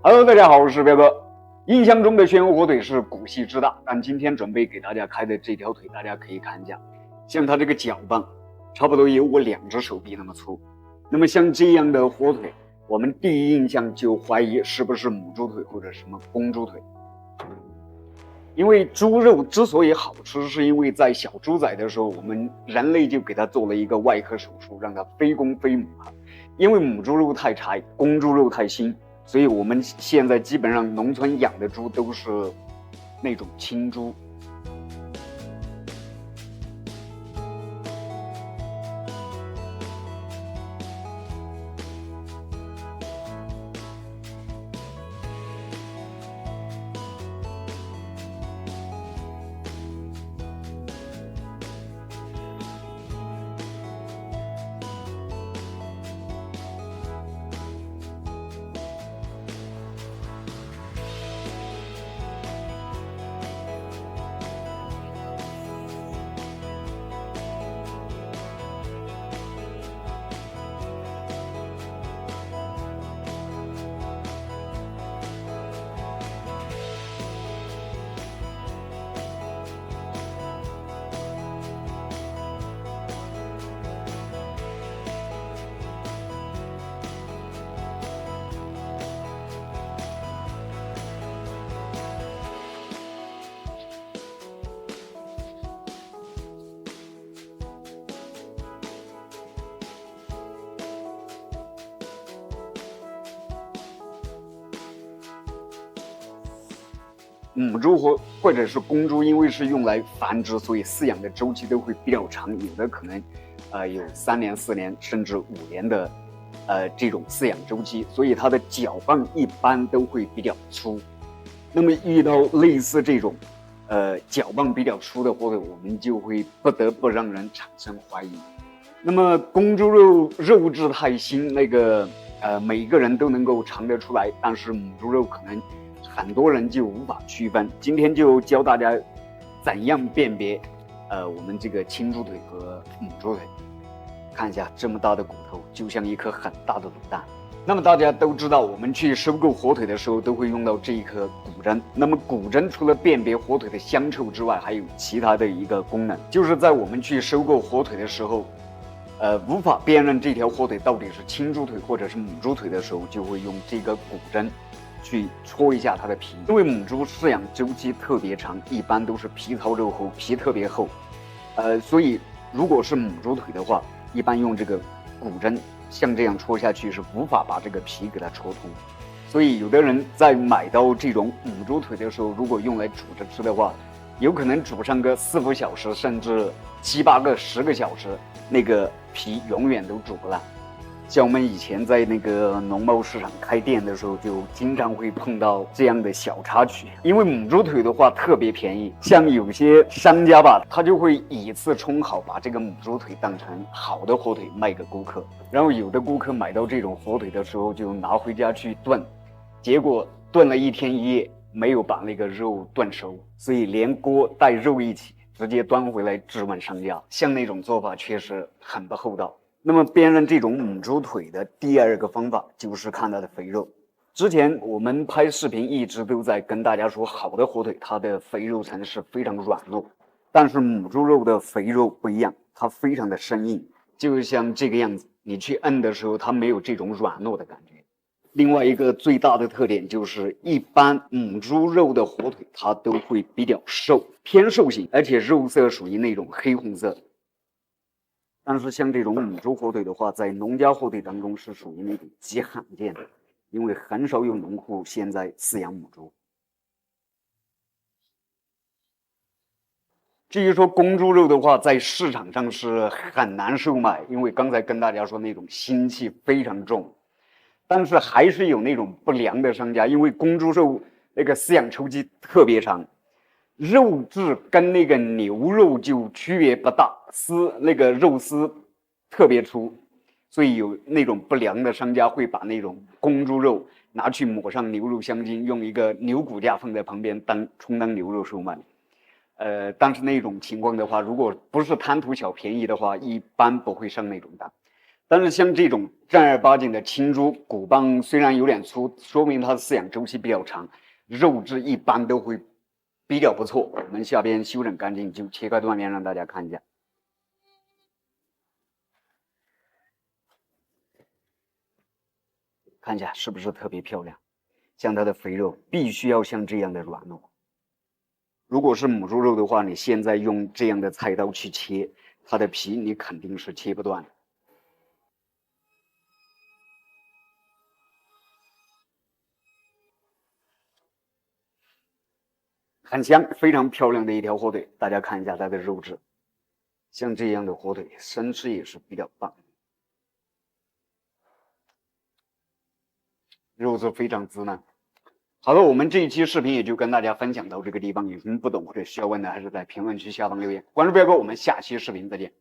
Hello，大家好，我是彪哥。印象中的宣油火腿是骨系之大，但今天准备给大家开的这条腿，大家可以看一下，像它这个脚棒，差不多有我2只手臂那么粗。那么像这样的火腿，我们第一印象就怀疑是不是母猪腿或者什么公猪腿。因为猪肉之所以好吃，是因为在小猪仔的时候，我们人类就给它做了一个外科手术，让它非公非母。因为母猪肉太柴，公猪肉太腥。所以我们现在基本上农村养的猪都是那种青猪。母猪或者是公猪，因为是用来繁殖，所以饲养的周期都会比较长，有的可能有3年、4年甚至5年的这种饲养周期，所以它的脚棒一般都会比较粗。那么遇到类似这种脚棒比较粗的火腿，我们就会不得不让人产生怀疑。那么公猪肉质太腥，那个每个人都能够尝得出来，但是母猪肉可能很多人就无法区分。今天就教大家怎样辨别我们这个青猪腿和母猪腿。看一下这么大的骨头，就像一颗很大的卤蛋。那么大家都知道，我们去收购火腿的时候都会用到这一颗骨针。那么骨针除了辨别火腿的香臭之外，还有其他的一个功能，就是在我们去收购火腿的时候无法辨认这条火腿到底是青猪腿或者是母猪腿的时候，就会用这个骨针去戳一下它的皮。因为母猪饲养周期特别长，一般都是皮糙肉厚，皮特别厚，所以如果是母猪腿的话，一般用这个骨针像这样戳下去是无法把这个皮给它戳通。所以有的人在买到这种母猪腿的时候，如果用来煮着吃的话，有可能煮上个4、5小时，甚至7、8个、10个小时，那个皮永远都煮不烂。像我们以前在那个农贸市场开店的时候，就经常会碰到这样的小插曲。因为母猪腿的话特别便宜，像有些商家吧，他就会以次充好，把这个母猪腿当成好的火腿卖给顾客。然后有的顾客买到这种火腿的时候，就拿回家去炖，结果炖了1天1夜，没有把那个肉炖熟，所以连锅带肉一起直接端回来质问商家。像那种做法确实很不厚道。那么辨认这种母猪腿的第2个方法就是看它的肥肉。之前我们拍视频一直都在跟大家说，好的火腿它的肥肉层是非常软糯，但是母猪肉的肥肉不一样，它非常的生硬，就像这个样子，你去摁的时候它没有这种软糯的感觉。另外一个最大的特点就是，一般母猪肉的火腿它都会比较瘦，偏瘦型，而且肉色属于那种黑红色。但是像这种母猪火腿的话，在农家火腿当中是属于那种极罕见的，因为很少有农户现在饲养母猪。至于说公猪肉的话，在市场上是很难售卖，因为刚才跟大家说那种腥气非常重。但是还是有那种不良的商家，因为公猪肉那个饲养周期特别长，肉质跟那个牛肉就区别不大，那个肉丝特别粗，所以有那种不良的商家会把那种公猪肉拿去抹上牛肉香精，用一个牛骨架放在旁边充当牛肉售卖。但是那种情况的话，如果不是贪图小便宜的话，一般不会上那种当。但是像这种正儿八经的青猪骨棒虽然有点粗，说明它的饲养周期比较长，肉质一般都会比较不错。我们下边修整干净就切开断面让大家看一下，看一下是不是特别漂亮？像它的肥肉必须要像这样的软糯。如果是母猪肉的话，你现在用这样的菜刀去切，它的皮你肯定是切不断的。很香，非常漂亮的一条火腿，大家看一下它的肉质，像这样的火腿生吃也是比较棒，肉质非常滋嫩。好了，我们这一期视频也就跟大家分享到这个地方，有什么不懂或者需要问的，还是在评论区下方留言。关注彪哥，我们下期视频再见。